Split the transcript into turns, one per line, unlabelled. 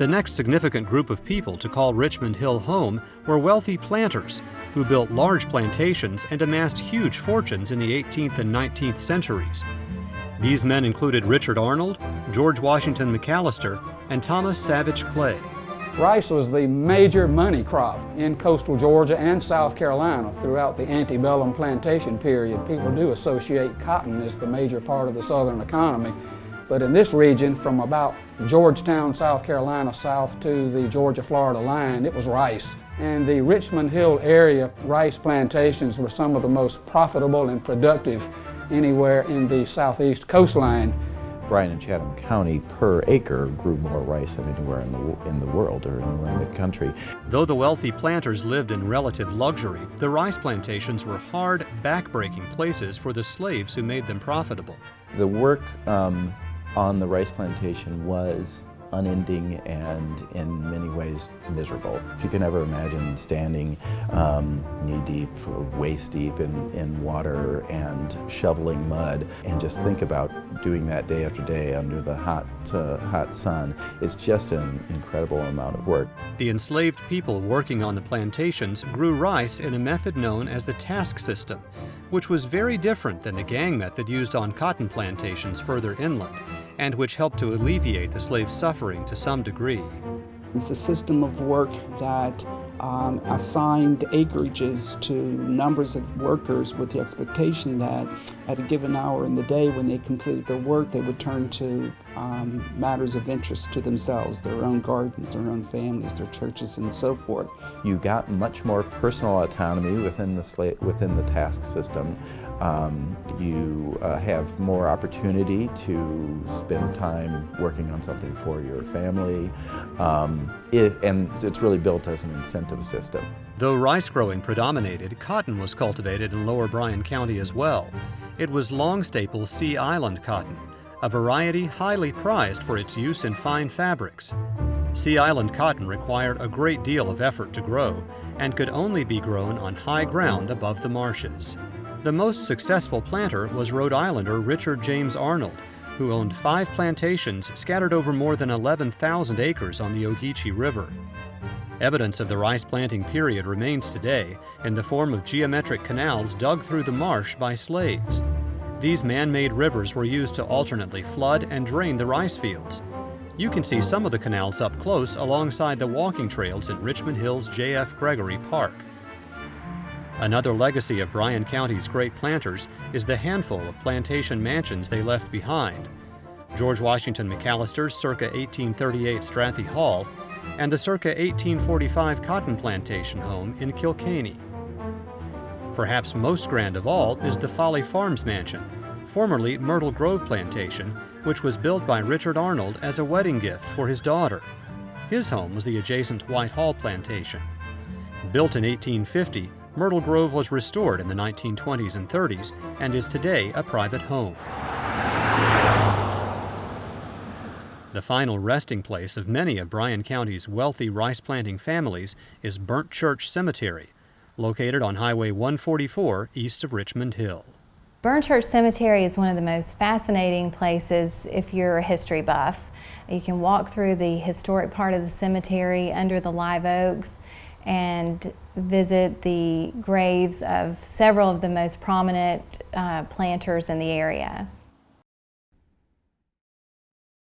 The next significant group of people to call Richmond Hill home were wealthy planters who built large plantations and amassed huge fortunes in the 18th and 19th centuries. These men included Richard Arnold, George Washington McAllister, and Thomas Savage Clay.
Rice was the major money crop in coastal Georgia and South Carolina throughout the antebellum plantation period. People do associate cotton as the major part of the southern economy, but in this region, from about Georgetown, South Carolina, south to the Georgia-Florida line, it was rice. And the Richmond Hill area rice plantations were some of the most profitable and productive anywhere in the southeast coastline.
Bryan and Chatham County per acre grew more rice than anywhere in the world or anywhere in the country.
Though the wealthy planters lived in relative luxury, the rice plantations were hard, back-breaking places for the slaves who made them profitable.
The work on the rice plantation was unending and in many ways miserable. If you can ever imagine standing knee-deep or waist-deep in water and shoveling mud, and just think about doing that day after day under the hot sun, it's just an incredible amount of work.
The enslaved people working on the plantations grew rice in a method known as the task system, which was very different than the gang method used on cotton plantations further inland, and which helped to alleviate the slave suffering to some degree.
It's a system of work that assigned acreages to numbers of workers with the expectation that at a given hour in the day when they completed their work, they would turn to matters of interest to themselves, their own gardens, their own families, their churches, and so forth.
You got much more personal autonomy within the task system. You have more opportunity to spend time working on something for your family, and it's really built as an incentive system.
Though rice growing predominated, cotton was cultivated in Lower Bryan County as well. It was long staple Sea Island cotton, a variety highly prized for its use in fine fabrics. Sea Island cotton required a great deal of effort to grow and could only be grown on high ground above the marshes. The most successful planter was Rhode Islander Richard James Arnold, who owned 5 plantations scattered over more than 11,000 acres on the Ogeechee River. Evidence of the rice planting period remains today in the form of geometric canals dug through the marsh by slaves. These man-made rivers were used to alternately flood and drain the rice fields. You can see some of the canals up close alongside the walking trails in Richmond Hill's J.F. Gregory Park. Another legacy of Bryan County's great planters is the handful of plantation mansions they left behind. George Washington McAllister's circa 1838 Strathy Hall and the circa 1845 cotton plantation home in Kilkenny. Perhaps most grand of all is the Folly Farms Mansion, formerly Myrtle Grove Plantation, which was built by Richard Arnold as a wedding gift for his daughter. His home was the adjacent Whitehall Plantation. Built in 1850, Myrtle Grove was restored in the 1920s and 30s and is today a private home. The final resting place of many of Bryan County's wealthy rice-planting families is Burnt Church Cemetery, located on Highway 144 east of Richmond Hill.
Burnt Church Cemetery is one of the most fascinating places if you're a history buff. You can walk through the historic part of the cemetery under the live oaks and visit the graves of several of the most prominent planters in the area.